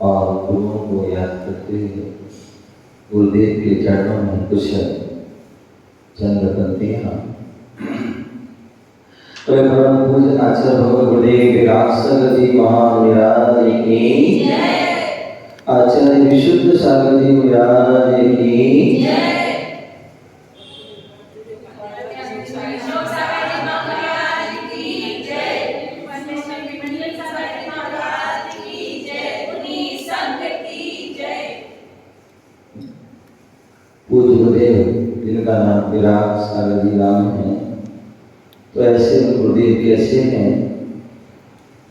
और गुरुओं को याद करते हुए गुरुदेव के चरणों में कुछ चंद पंक्तियां। परम पूज्य आचार्य भगवत गुरुदेव विराट सागर जी महाराज की जय। आचार्य विशुद्ध सागर जी महाराज की जय। पूज्य गुरुदेव जिनका नाम विराट सागर जी नाम है, तो ऐसे गुरुदेव कैसे हैं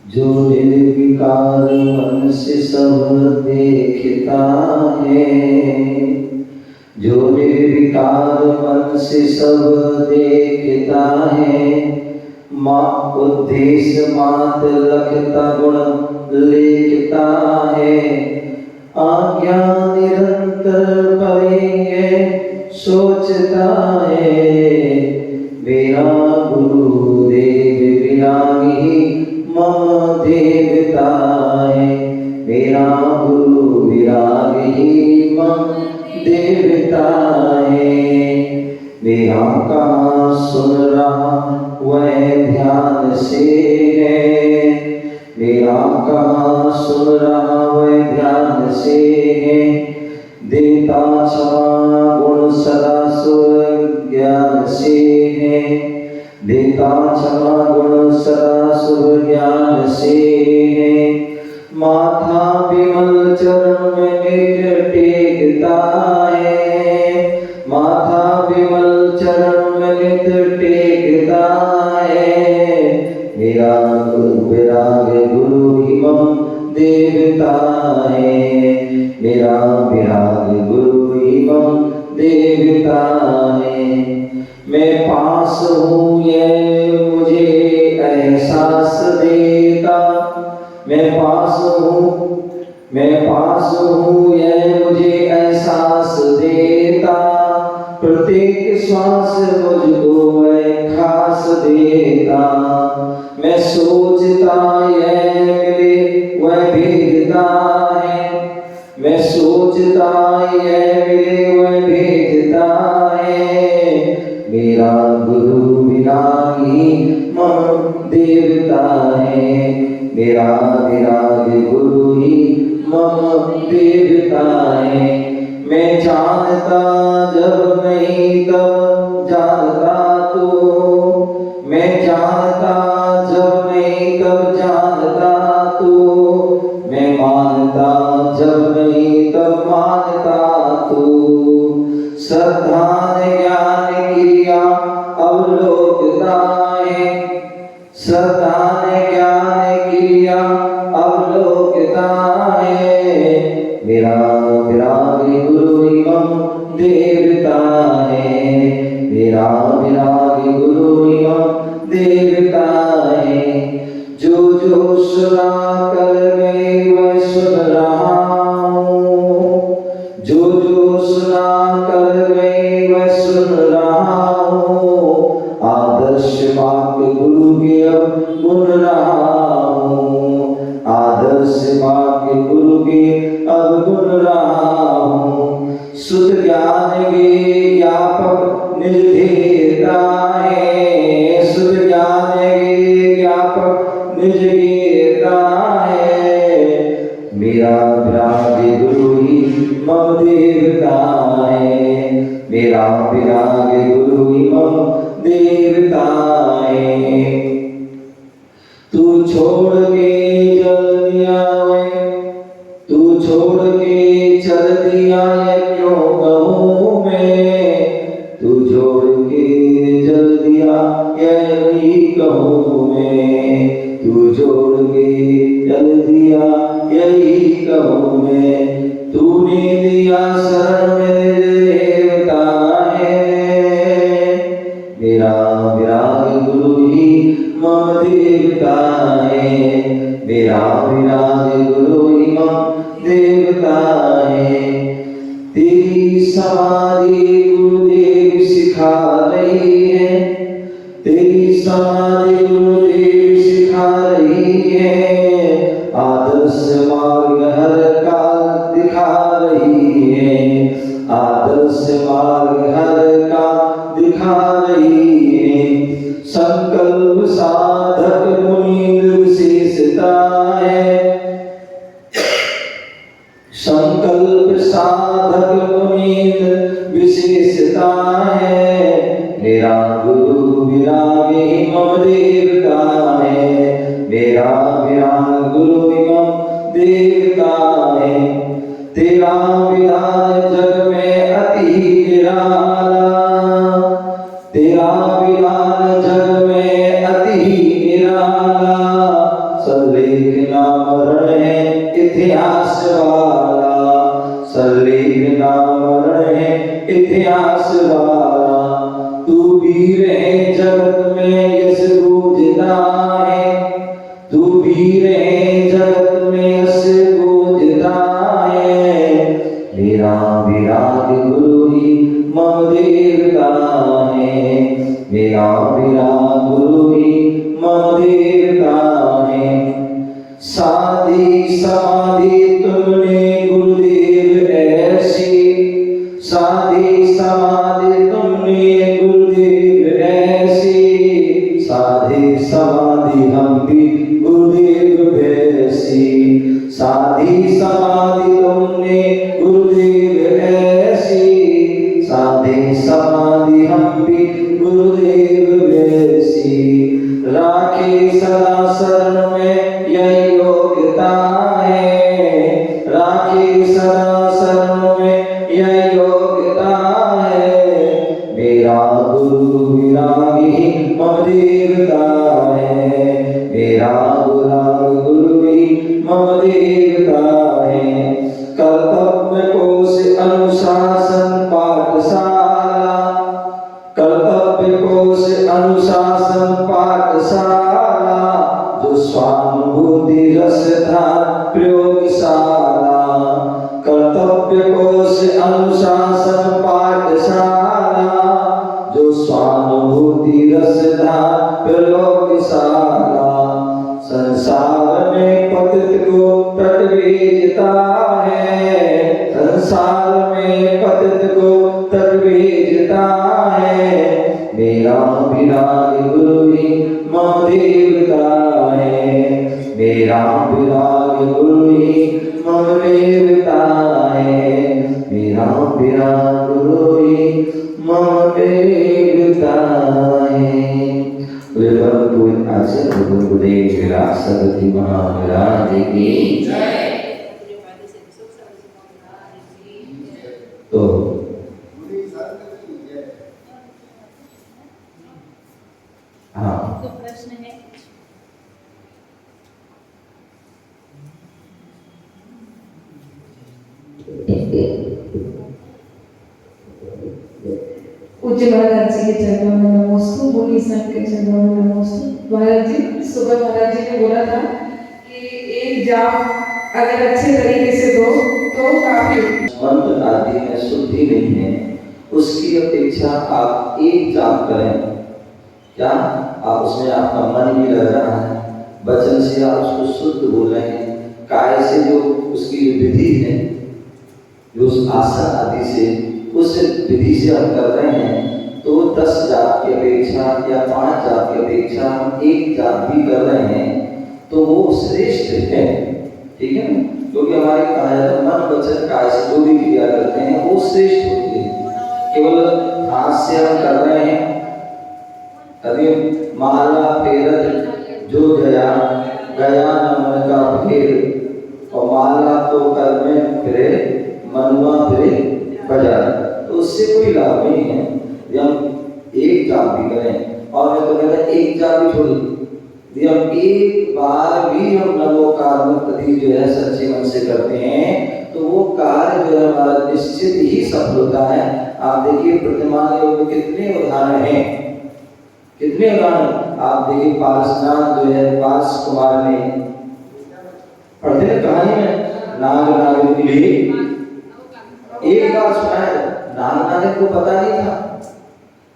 जो निर्विकार मन से सब देखता है, जो निर्विकार मन से सब देखता है, माँ उद्देश्य मात लखता गुण लिखता है, आज्ञा निरंतर पढ़ेंगे सोचता है, मेरा गुरुदेव विरागी मम देवता है, मेरा गुरु विरागी मम देवता है, मेरा कहाँ सुन रहा वह ध्यान से है, मेरा कहाँ सुन रहा वह ध्यान से है, देता क्षमा गुण सदा सुर ज्ञान से है, देता क्षमा गुण सदा सुर ज्ञान से है, माथा विमल चरण में नित टेकता है, माथा विमल चरण में नित टेकता है, मेरा गुरु विराग गुरु ही मम देवता है, मेरा विराग गुरु ही मम देवता है, मैं पास हूँ ये मुझे एहसास देता, मैं पास हूँ ये मुझे एहसास देता, प्रत्येक श्वास मुझको वह खास देता, मैं सोचता यह मिले वह भेजता है, मैं सोचता यह मिले वह भेजता है, मेरा गुरु विरागी मम देवता है, मेरा विराग गुरु ही मम देवता है, मैं जानता जब नहीं तब जानता तू, मैं जानता जब नहीं तब जानता तू, मैं मानता जब नहीं तब मानता तू, श्रद्धा ज्ञान क्रिया अवलोकता है, श्रद्धा ज्ञान क्रिया अवलोकता है, मेरा विराग गुरु ही मम देवता है, मेरा विराग गुरु ही मम देवता है, जो जो सुना कर मैं वह सुन रहा हूँ, जो जो सुना कर मैं वह सुन रहा हूँ, आदर्श वाक्य गुरु के अब गुन रहा हूँ, आदर्श वाक्य गुरु के अब गुन रहा हूँ, शुद्ध ज्ञान के ज्ञापक निज देता है, शुद्ध ज्ञान के ज्ञापक निज देता है, मेरा विराग गुरु ही मम देवता है, मेरा विराग गुरु ही मम देवता है, तू छोड़ के चल दिया तू छोड़ के चल दिया क्यों कहूँ मैं, तू छोड़ के चल दिया यही कहूँ मैं, तू छोड़ के चल दिया यही कहूँ मैं, तूने दिया शरण मेरे देवता है, मेरा विराग गुरु ही मम देवता है, मेरा विराग गुरु ही मम देवता है, तेरी समाधि गुरुदेव सिखा रही है, तेरी समाधि गुरुदेव सिखा रही है, आदर्श मार्ग हर संकल्प साधक पुनीत विशेषता है, मेरा गुरु विरागी मम देवता है, मेरा विराग गुरु मम देवता है। तेरा विधान जग में अति निराला, तेरा विधान जग में अति निराला, सल्लेख नाम है इतिहास वाला, सल्लेख नाम है इतिहास वाला। तू वीर है जगत में यश गूंजता है, तू वीर है जगत में यश गूंजता है, मेरा विराग गुरु ही मम देवता है, मेरा विराग गुरु ही मम देवता है। साधी समाधि तुमने गुरुदेव ऐसी, साधी समाधि तुमने गुरुदेव ऐसी, साधी समाधि हम भी गुरुदेव वैसी, साधी समाधि तुमने गुरुदेव ऐसी, साधी समाधि हम भी गुरुदेव वैसी। राखे सदा शरण में यही योग्यता है, राखे सदा शरण में यही योग्यता है, मेरा गुरु विरागी मम देवता है, मेरा गुरु ही मम देवता है। कर्तव्य कोश अनुशासन पाठशाला, कर्तव्य कोश अनुशासन पाठशाला, जो स्वानुभूति रसधार प्रयोगशाला, कर्तव्य कोश अनुशासन पाठशाला, जो स्वानुभूति रसधार प्रयोगशाला। संसार में पतित को तट भेजता है, संसार में पतित को तट भेजता है, मेरा विराग गुरु ही मम देवता है, मेरा विराग गुरु ही मम देवता है, मेरा विराग गुरु ही मम देवता है। आचार्य गुरुदेव विराग सदति महाराज की जय। तो हाँ, तो प्रश्न है पूज्य महाराज जी के चरणों में नमोस्तु, बोली संत के चरणों में नमोस्तु। महाराज जी सुबह महाराज जी ने बोला था कि एक जाप अगर अच्छे तरीके से दो तो काफी। मंत्र आदि में शुद्धि नहीं है, उसकी अपेक्षा आप एक जाप करें। क्या आप उसमें आपका मन भी लग रहा है, वचन से आप उसको शुद्ध बोल रहे हैं, काय से जो उसकी विधि है, जो उस आसन आदि से उस विधि से हम कर रहे हैं, तो 10 जाप की अपेक्षा या 5 जाप की अपेक्षा हम एक जाप भी कर रहे हैं तो वो श्रेष्ठ है। ठीक है, क्योंकि हमारे कहा जाता है मन वचन काय से जो भी क्रिया करते हैं वो श्रेष्ठ होती है। केवल हाथ से हम कर रहे हैं, कभी माला फेरत जो गया गया नमन का फेर, और माला तो कर में फिरे मनुआ फिरे बजा, तो उससे कोई लाभ नहीं है। हम एक जाप भी करें, और मैं तो कहता एक जाप भी छोड़ी, हम एक बार भी हम नमोकार प्रति जो है सच्चे मन से करते हैं तो वो कार्य जो है हमारा निश्चित ही सफल होता है। आप देखिए प्रतिमान योग में कितने उदाहरण हैं, कितने उदाहरण आप देखिए। पारसनाथ जो है पारस कुमार ने पढ़ते हैं कहानी में, नाग नागिन के लिए एक बार सुना है, नाग नागिन को पता नहीं था,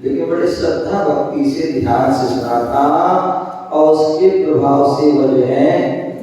लेकिन बड़े श्रद्धा भक्ति से ध्यान से सुना था, और उसके प्रभाव से वह जो है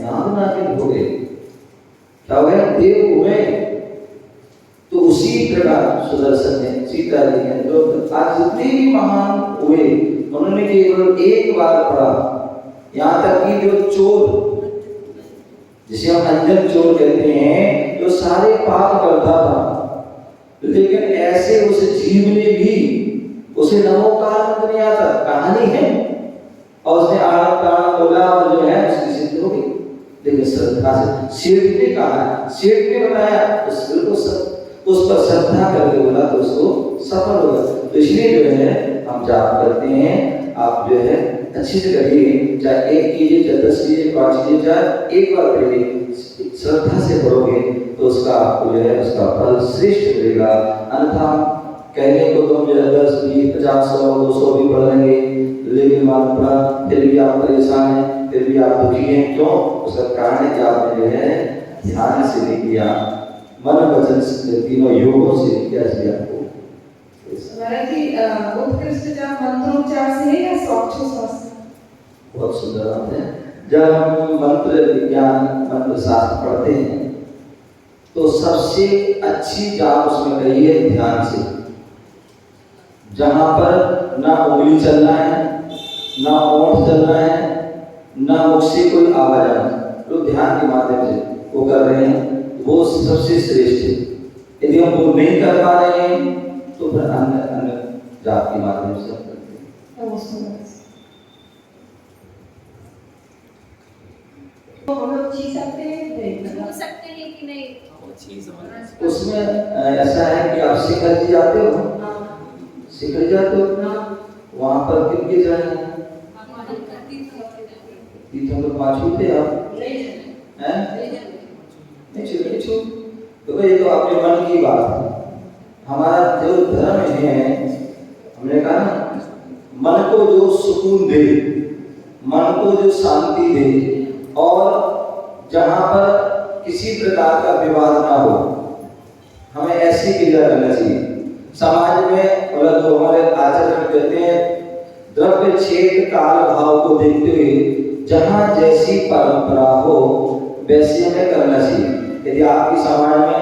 नाग नागिन हो गए। क्या हो गया? देव हुए। तो उसी प्रकार सुदर्शन ने, सीता जी ने, जो आज जितने भी महान हुए उन्होंने केवल एक बार पढ़ा। यहाँ तक कि जो चोर जिसे हम अंजन चोर कहते हैं, जो सारे पाप करता था, लेकिन ऐसे उस जीव ने भी उसे नमोकार मंत्र नहीं आता, कहानी है, और उसने आनंद प्राण बोला और जो है उसकी सिद्धि हो गई। लेकिन श्रद्धा से सेठ ने कहा, सेठ ने बताया, उस पर श्रद्धा करके बोला तो उसको सफल होगा। तो इसलिए जो है हम जाप करते हैं, आप जो है अच्छी से करिए, चाहे 1 कीजिए, चाहे 10 कीजिए, 5 कीजिए, चाहे एक बार करिए, श्रद्धा से पढ़ोगे तो उसका आपको जो है उसका फल श्रेष्ठ मिलेगा। अन्यथा कहने को तो हम 10, 20, 50, 100, 200 भी पढ़ लेंगे, लेकिन मान पड़ा फिर भी आप परेशान हैं, फिर भी आप दुखी हैं, क्यों? उसका कारण है कि आपने जो है ध्यान से नहीं किया, मन वचन तीनों योगों से किया आपको। महाराज जी, उत्कृष्ट जाप मंत्रोच्चार से है या श्वासोच्छ्वास से? बहुत सुंदर बात है। जब हम मंत्र विज्ञान, मंत्र शास्त्र पढ़ते हैं तो सबसे अच्छी जाप उसमें कही है ध्यान से, जहां पर ना उंगली चलना है, ना ओंठ चलना है, ना मुख से कोई आवाज आना, तो ध्यान के माध्यम से वो कर रहे हैं, वो सबसे श्रेष्ठ है। यदि हम वो नहीं कर पा रहे हैं तो फिर अन्य जाप के माध्यम से हम करते हैं। तो हम लोग छू सकते हैं, छू सकते हैं कि नहीं? उसमें ऐसा है कि आप शिखर जी जाते हो, शिखर जाते हो, वहां पर किनके जाए तीर्थंकर पांचू थे आप हैं? नहीं चलो, तो ये तो आपके मन की बात है। हमारा जो धर्म है, हमने कहा ना, मन को जो सुकून दे, मन को जो शांति दे, और जहां पर किसी प्रकार का विवाद ना हो, हमें ऐसी क्रिया करना चाहिए। समाज में मतलब जो हमारे आचरण कहते हैं, द्रव्य छेद काल भाव को देखते हुए जहां जैसी परंपरा हो वैसे हमें करना चाहिए। यदि आपकी समाज में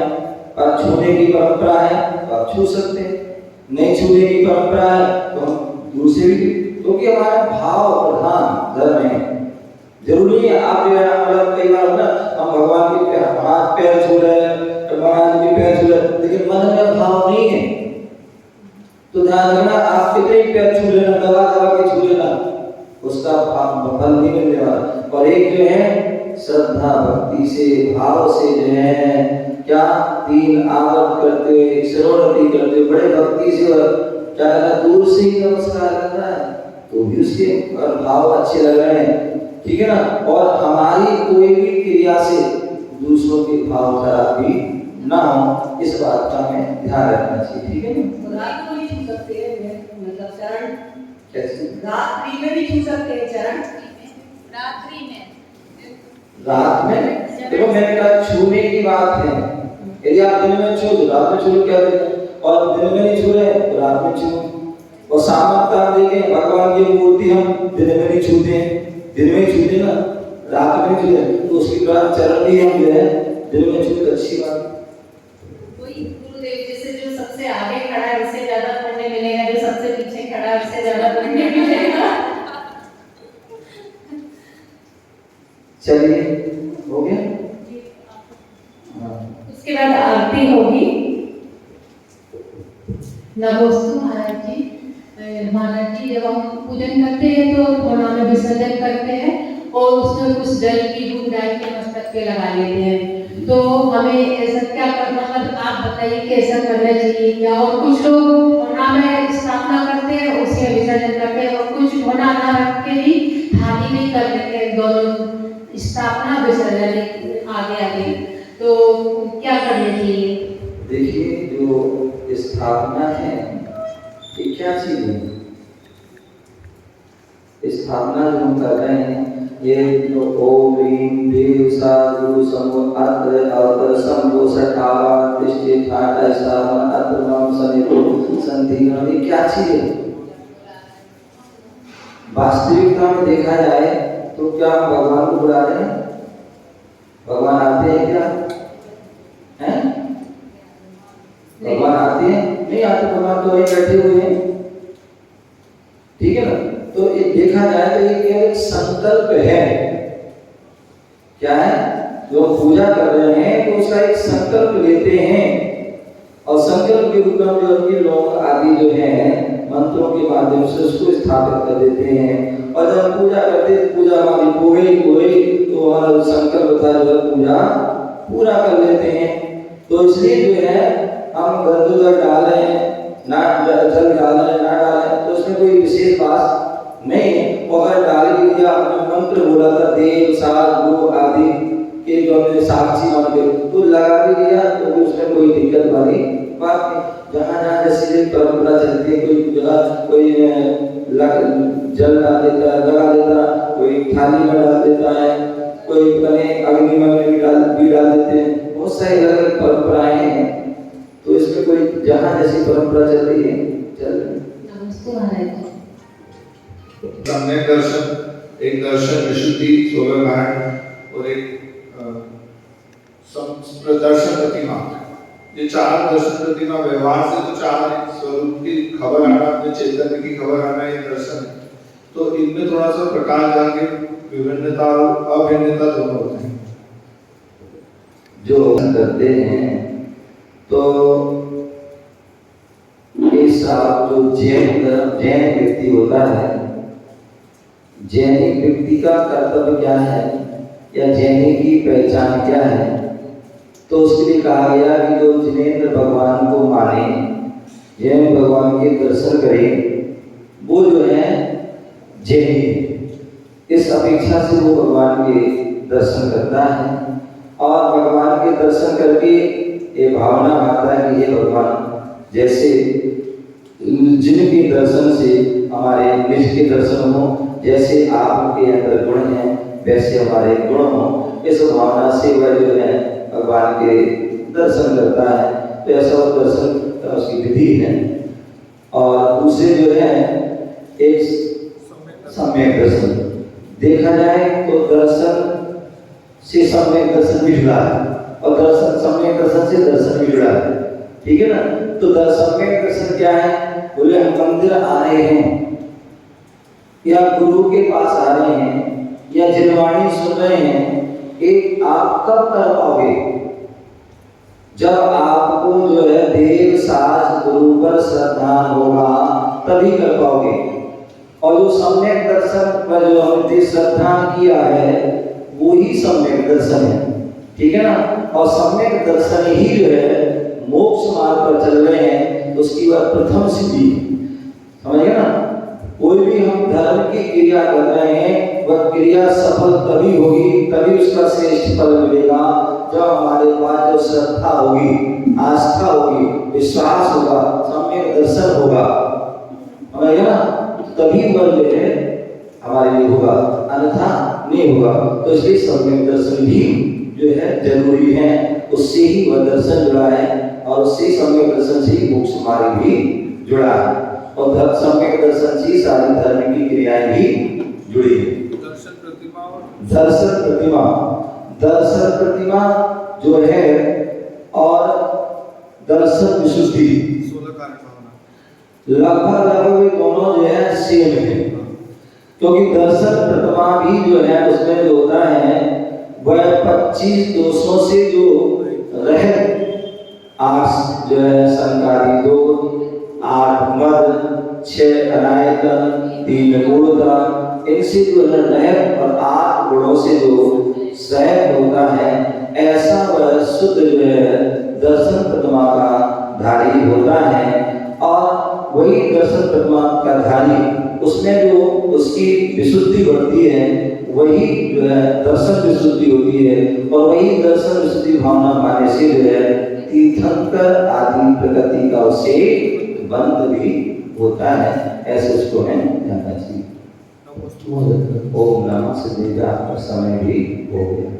पर छूने की परंपरा है तो आप छू सकते हैं, नहीं छूने की परंपरा है तो हम दूर से भी, क्योंकि हमारा भाव प्रधान धर्म है। जरूरी है आप जो है मतलब कई बार ना हम भगवान के हाथ पैर छू रहे हैं, भगवान के पैर छू रहे हैं, लेकिन मन में भाव नहीं है, तो ध्यान रखना, आप कितने पैर छू लेना, दबा दबा के छू लेना, उसका फल नहीं मिलने वाला। और एक जो है श्रद्धा भक्ति से, भाव से जो है क्या 3 आवर्त करते हुए, शरणोरति करते हुए, बड़े भक्ति से, और क्या दूर से ही नमस्कार करना है तो भी उसके और भाव अच्छे लग रहे हैं, ठीक है ना। और हमारी कोई भी क्रिया से दूसरों के भाव खराब भी ना हो, इस बात का हमें ध्यान रखना चाहिए, ठीक है ना। रात को भी छू सकते हैं, मतलब चरण कैसे? रात्रि में भी छू सकते हैं चरण, रात्रि में देखो मैंने कहा छूने की बात है। यदि आप दिन में छू, रात में छू, क्या देखें, और दिन में नहीं छू रहे तो रात में छू। और सामर्थ्य देखें, भगवान की मूर्ति हम दिन में नहीं छूते हैं, दिन में ही छूते ना, रात में छूते, तो उसकी बाद चरण भी हम जो है दिन में छूते, अच्छी बात। कोई गुरुदेव जैसे जो सबसे आगे खड़ा है उससे ज्यादा पुण्य मिलेगा, जो सबसे पीछे खड़ा है उससे ज्यादा पुण्य मिलेगा। चलिए हो गया। उसके बाद आरती होगी। नमोस्तु महाराज जी। महाराज जी, जब हम पूजन करते हैं तो थोड़ा में विसर्जन करते हैं और उसमें कुछ जल की बूंद डाल के मस्तक पे लगा लेते हैं, तो हमें ऐसा क्या करना, मतलब आप बताइए कैसा करना चाहिए क्या? और कुछ लोग होना में स्थापना करते हैं उसी में विसर्जन करते हैं, और कुछ होना ना रख के भी थाली में कर लेते हैं, दोनों स्थापना विसर्जन आगे आगे, तो क्या करना चाहिए? देखिए, जो स्थापना है ये क्या चीज है? स्थापना जो हम कर रहे हैं, ये जो ओम ह्रीं देव साधु समो अत्र अवतर संभो सठावा दृष्टि ठाटा स्थापना अत्र मम सनिधो संधिगण, ये क्या चीज है? वास्तविकता में देखा जाए तो क्या हम भगवान को बुला रहे हैं? भगवान आते हैं क्या? हैं? भगवान आते हैं? नहीं आते, भगवान तो वहीं बैठे हुए हैं, ठीक है ना। तो ये देखा जाए तो ये केवल संकल्प है। क्या है? जो पूजा कर रहे हैं तो उसका एक संकल्प लेते हैं और संकल्प के रूप में जो अपने लोग आदि जो है मंत्रों के माध्यम से उसको स्थापित कर देते हैं। और जब पूजा करते पूजा हमारी हो गई तो हमारा संकल्प था जो पूजा पूरा कर लेते हैं। तो इसलिए जो है हम गंदुआ डाल रहे हैं ना जल डाल रहे हैं ना डालें तो उसमें कोई विशेष बात नहीं है। अगर डाल भी दिया आपने मंत्र बोला था देव साध गुरु आदि के जो हमने साक्षी मान के तो लगा भी दिया तो भी उसमें कोई दिक्कत वाली बात नहीं। जहाँ जहाँ जैसे परंपरा चलती है कोई जगह कोई जल डाल देता है लगा देता कोई थाली में डाल देता है कोई बने अग्नि में भी डाल देते हैं। बहुत सारी अलग परंपराएं हैं तो इसमें कोई जहाँ जैसी परंपरा चल रही है चल रही है। नमस्ते महाराज सम्यक दर्शन एक दर्शन विशुद्धि 16 कांड और एक दर्शन प्रतिमा। ये चार दर्शन प्रतिमा व्यवहार से तो चार स्वरूप की खबर आना अपने चैतन्य की खबर आना ये दर्शन है। तो इनमें थोड़ा सा प्रकाश डाल के विभिन्नता और अभिन्नता दोनों होते हैं जो करते हैं। तो ऐसा जो जैन व्यक्ति होता है जैनिक व्यक्ति का कर्तव्य क्या है या जैनी की पहचान क्या है तो उसके लिए कहा गया कि जो जिनेंद्र भगवान को माने जैन भगवान के दर्शन करे वो जो है जैनी। इस अपेक्षा से वो भगवान के दर्शन करता है और भगवान के दर्शन करके ये भावना आता है कि ये भगवान जैसे जिनके दर्शन से हमारे निज के दर्शन हो जैसे आपके अंदर गुण हैं वैसे हमारे गुण हो इस भावना से वह जो है भगवान के दर्शन करता है। तो ऐसा वो दर्शन उसकी विधि है। और दूसरे जो है एक सम्यक दर्शन देखा जाए तो दर्शन से सम्यक दर्शन भी जुड़ा है और दर्शन सम्यक दर्शन से दर्शन भी जुड़ा है। ठीक है ना। तो सम्यक दर्शन क्या है बोले हम मंदिर आ रहे हैं या गुरु के पास आ रहे हैं या जिनवाणी सुन रहे हैं एक आप कब कर पाओगे जब आपको जो है देव साज गुरु पर श्रद्धा होगा तभी कर पाओगे। और जो सम्यक दर्शन पर जो हमने श्रद्धा किया है वो ही सम्यक दर्शन है। ठीक है ना। और सम्यक दर्शन ही जो है मोक्ष मार्ग पर चल रहे हैं तो उसकी वह प्रथम सिद्धि समझ गए ना। कोई भी हम धर्म की क्रिया कर रहे हैं वह क्रिया सफल तभी होगी तभी उसका श्रेष्ठ फल मिलेगा जब हमारे पास जो श्रद्धा होगी आस्था होगी विश्वास होगा सम्यक दर्शन होगा समझ गए ना। तभी वह जो है हमारे लिए होगा अन्यथा नहीं होगा। तो इसलिए सम्यक दर्शन भी जो है जरूरी है। उससे ही वह दर्शन जुड़ा है और उससे सम्यक दर्शन से ही मोक्ष मार्ग भी जुड़ा है और सम्यक दर्शन से सारी धर्म की क्रियाएं भी जुड़ी है। दर्शन प्रतिमा जो है और दर्शन विशुद्धि लगभग दोनों जो है सेम है क्योंकि दर्शन प्रतिमा भी जो है उसमें जो होता है वह 25 से जो रह 8 जो है संकारी 2 8 मद 6 अनायतन 3 मूर्ता इनसे जो है रहत और 8 गुणों से जो सहत होता है ऐसा वह शुद्ध जो है दर्शन प्रतिमा का धारी होता है। और वही दर्शन प्रतिमा का धारी उसमें जो उसकी विशुद्धि बढ़ती है वही जो है दर्शन विशुद्धि होती है और वही दर्शन विशुद्धि भावना पाने से जो है तीर्थंकर आदि प्रकृति का उससे बंध भी होता है। ऐसे उसको है जानना चाहिए। ओम नमः शिवाय। आपका समय भी हो गया।